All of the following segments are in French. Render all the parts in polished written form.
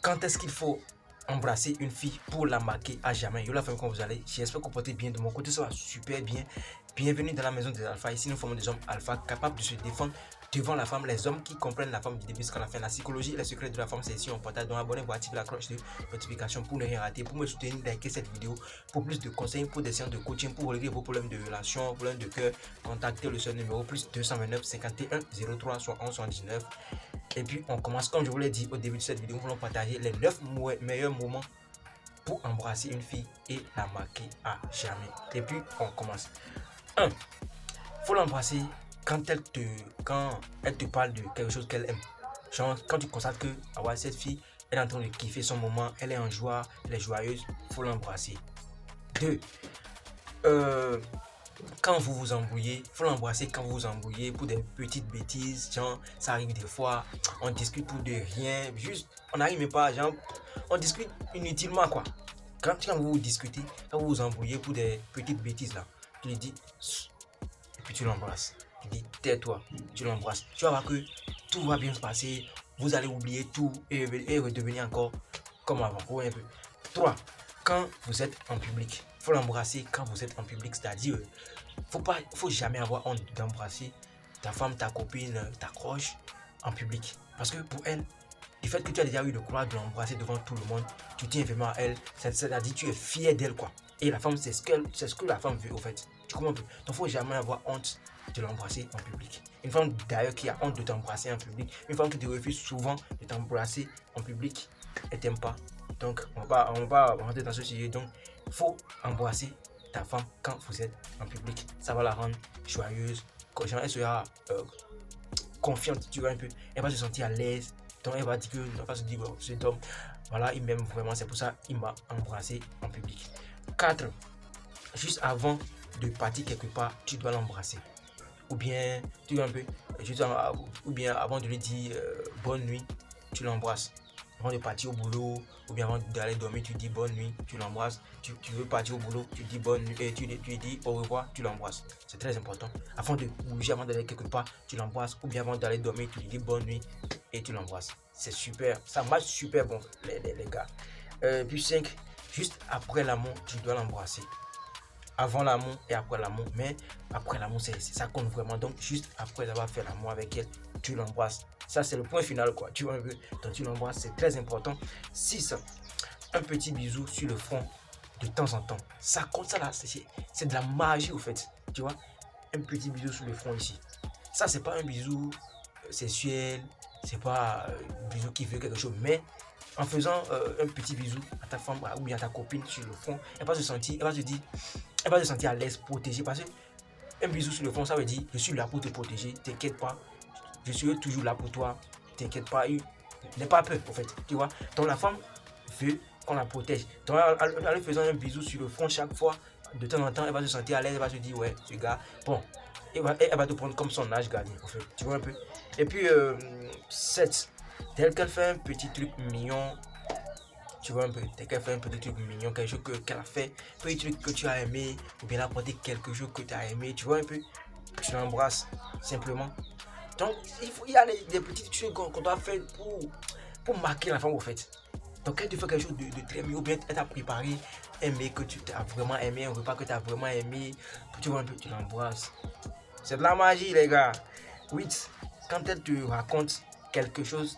Quand est-ce qu'il faut embrasser une fille pour la marquer à jamais? Yo la femme, quand vous allez, j'espère que vous portez bien. De mon côté, ça va super bien. Bienvenue dans la maison des alphas. Ici, nous formons des hommes alpha capables de se défendre devant la femme. Les hommes qui comprennent la femme du début jusqu'à la fin. La psychologie et les secrets de la femme, c'est ici en portail. Donc, abonnez-vous, activez la cloche de notification pour ne rien rater. Pour me soutenir, likez cette vidéo. Pour plus de conseils, pour des séances de coaching, pour régler vos problèmes de relation, problèmes de cœur, contactez le seul numéro plus 229 51 03 71 79. Et puis on commence, comme je vous l'ai dit au début de cette vidéo, nous voulons partager les 9 meilleurs moments pour embrasser une fille et la marquer à jamais. Et puis on commence. 1. Faut l'embrasser quand elle te parle de quelque chose qu'elle aime. Genre quand tu constates que ah ouais, cette fille elle est en train de kiffer son moment, elle est en joie, elle est joyeuse, faut l'embrasser. 2. Quand vous vous embrouillez, faut l'embrasser quand vous vous embrouillez pour des petites bêtises, genre ça arrive des fois, on discute pour de rien, juste on n'arrive même pas, genre on discute inutilement quoi. Quand vous vous discutez, quand vous vous embrouillez pour des petites bêtises là, tu lui dis et puis tu l'embrasses. Tu dis tais-toi, tu l'embrasses. Tu vas voir que tout va bien se passer, vous allez oublier tout et redevenir encore comme avant. Ouais, un peu. 3. Quand vous êtes en public, il faut l'embrasser quand vous êtes en public, c'est-à-dire faut jamais avoir honte d'embrasser ta femme, ta copine, ta croche en public. Parce que pour elle, du fait que tu as déjà eu le courage de l'embrasser devant tout le monde, tu tiens vraiment à elle, c'est-à-dire tu es fier d'elle quoi. Et la femme, c'est ce que la femme veut au fait. Tu comprends un peu? Donc il ne faut jamais avoir honte de l'embrasser en public. Une femme d'ailleurs qui a honte de t'embrasser en public, une femme qui te refuse souvent de t'embrasser en public, elle t'aime pas. Donc on va rentrer dans ce sujet. Donc il faut embrasser ta femme quand vous êtes en public. Ça va la rendre joyeuse. Quand elle sera confiante, tu vois un peu. Elle va se sentir à l'aise. Donc elle va dire que elle va se dire cet homme, voilà, il m'aime vraiment. C'est pour ça qu'il m'a embrassé en public. 4. Juste avant de partir quelque part, tu dois l'embrasser. Ou bien, tu vois un peu, ou bien avant de lui dire bonne nuit, tu l'embrasses. Avant de partir au boulot, ou bien avant d'aller dormir, tu dis bonne nuit, tu l'embrasses. Tu veux partir au boulot, tu dis bonne nuit, et tu dis au revoir, tu l'embrasses. C'est très important. Avant de bouger, avant d'aller quelque part, tu l'embrasses. Ou bien avant d'aller dormir, tu lui dis bonne nuit et tu l'embrasses. C'est super, ça marche super bon, les gars. Puis 5, juste après l'amour, tu dois l'embrasser. Avant l'amour et après l'amour, mais après l'amour, ça compte vraiment. Donc, juste après avoir fait l'amour avec elle, tu l'embrasses. Ça, c'est le point final, quoi. Tu vois un peu. Donc, tu l'embrasses, c'est très important. 6. Un petit bisou sur le front de temps en temps. Ça compte, ça là, c'est de la magie, au fait. Tu vois, un petit bisou sur le front ici. Ça, c'est pas un bisou sexuel, c'est pas un bisou qui veut quelque chose, mais en faisant un petit bisou à ta femme ou bien à ta copine sur le front, elle va se sentir à l'aise, protégée. Parce qu'un bisou sur le front, ça veut dire je suis là pour te protéger, t'inquiète pas, je serai toujours là pour toi, t'inquiète pas, n'aie pas peur en fait, tu vois. Donc la femme veut qu'on la protège. Donc en lui faisant un bisou sur le front chaque fois, de temps en temps, elle va se sentir à l'aise, elle va se dire ouais, ce gars, bon, elle va te prendre comme son âge gardien en fait, tu vois un peu. Et puis 7, tel qu'elle fait un petit truc mignon, tu vois un peu, dès qu'elle fait un petit truc mignon, quelque chose qu'elle a fait, un petit truc que tu as aimé, ou bien apporter quelque chose que tu as aimé, tu vois un peu, tu l'embrasses simplement. Donc il y a des petits trucs qu'on doit faire pour marquer la femme au fait. Donc quand tu fais quelque chose de très mignon, ou bien elle t'a préparé un mec que tu as vraiment aimé, un repas que tu as vraiment aimé, tu vois un peu, tu l'embrasses. C'est de la magie les gars. 8. Quand elle te raconte quelque chose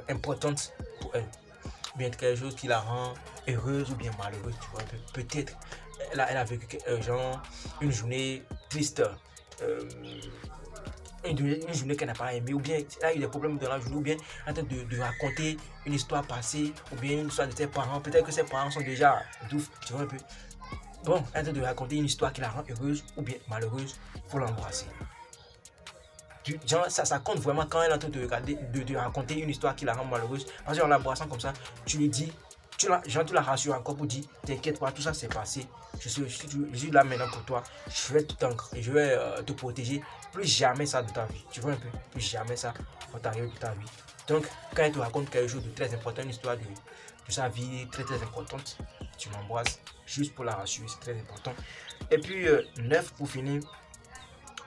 important pour elle, bien quelque chose qui la rend heureuse ou bien malheureuse, tu vois, peut-être elle a vécu genre une journée triste, euh, une journée qu'elle n'a pas aimée, ou bien elle a eu des problèmes dans la journée, ou bien en train de raconter une histoire passée, ou bien une histoire de ses parents, peut-être que ses parents sont déjà doufs, tu vois un peu. Bon, elle est en train de raconter une histoire qui la rend heureuse ou bien malheureuse, il faut l'embrasser. Genre, ça compte vraiment quand elle est en train de raconter une histoire qui la rend malheureuse. Parce qu'en l'embrassant comme ça, tu lui dis, tu la rassures encore pour dire, t'inquiète pas, tout ça c'est passé. Je suis là maintenant pour toi. Je vais je vais te protéger. Plus jamais ça de ta vie. Tu vois un peu, plus jamais ça va t'arriver de ta vie. Donc, quand elle te raconte quelque chose de très important, une histoire de sa vie très très importante, tu l'embrasses juste pour la rassurer, c'est très important. Et puis, 9 pour finir,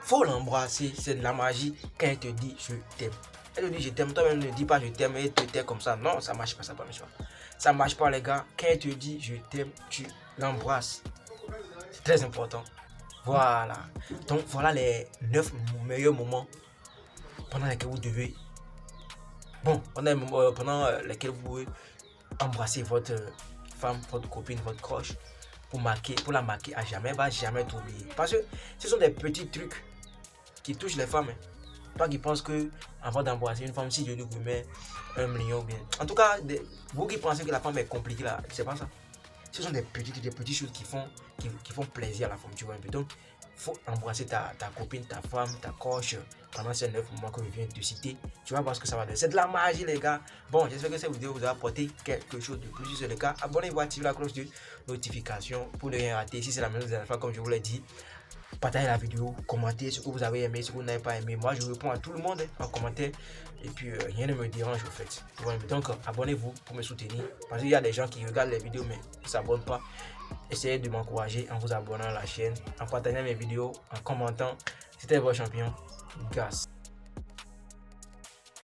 faut l'embrasser, c'est de la magie quand elle te dit je t'aime. Elle te dit je t'aime, toi-même ne dis pas je t'aime et te tais comme ça. Non, ça marche pas, ça marche pas. Ça marche pas les gars. Quand elle te dit je t'aime, tu l'embrasses. C'est très important. Voilà. Donc voilà les 9 meilleurs moments pendant lesquels vous devez. Bon, pendant lesquels vous pouvez embrasser votre femme, votre copine, votre crush pour la marquer à jamais, va jamais t'oublier. Parce que ce sont des petits trucs qui touchent les femmes. Toi qui penses que avant d'embrasser une femme, si je lui remets 1 million bien. En tout cas, vous qui pensez que la femme est compliquée là, c'est pas ça. Ce sont des petites choses qui font plaisir à la femme, tu vois un peu. Donc, il faut embrasser ta copine, ta femme, ta coche pendant ces 9 mois que je viens de te citer. Tu vas voir ce que ça va donner. C'est de la magie, les gars. Bon, j'espère que cette vidéo vous a apporté quelque chose de plus. Si c'est le cas, abonnez-vous, activez la cloche de notification pour ne rien rater. Si c'est la même chose, comme je vous l'ai dit, partagez la vidéo, commentez ce que vous avez aimé, ce que vous n'avez pas aimé. Moi, je réponds à tout le monde en commentaire. Et puis, rien ne me dérange, en fait. Donc, abonnez-vous pour me soutenir. Parce qu'il y a des gens qui regardent les vidéos, mais ils ne s'abonnent pas. Essayez de m'encourager en vous abonnant à la chaîne, en partageant mes vidéos, en commentant. C'était votre champion, Gas.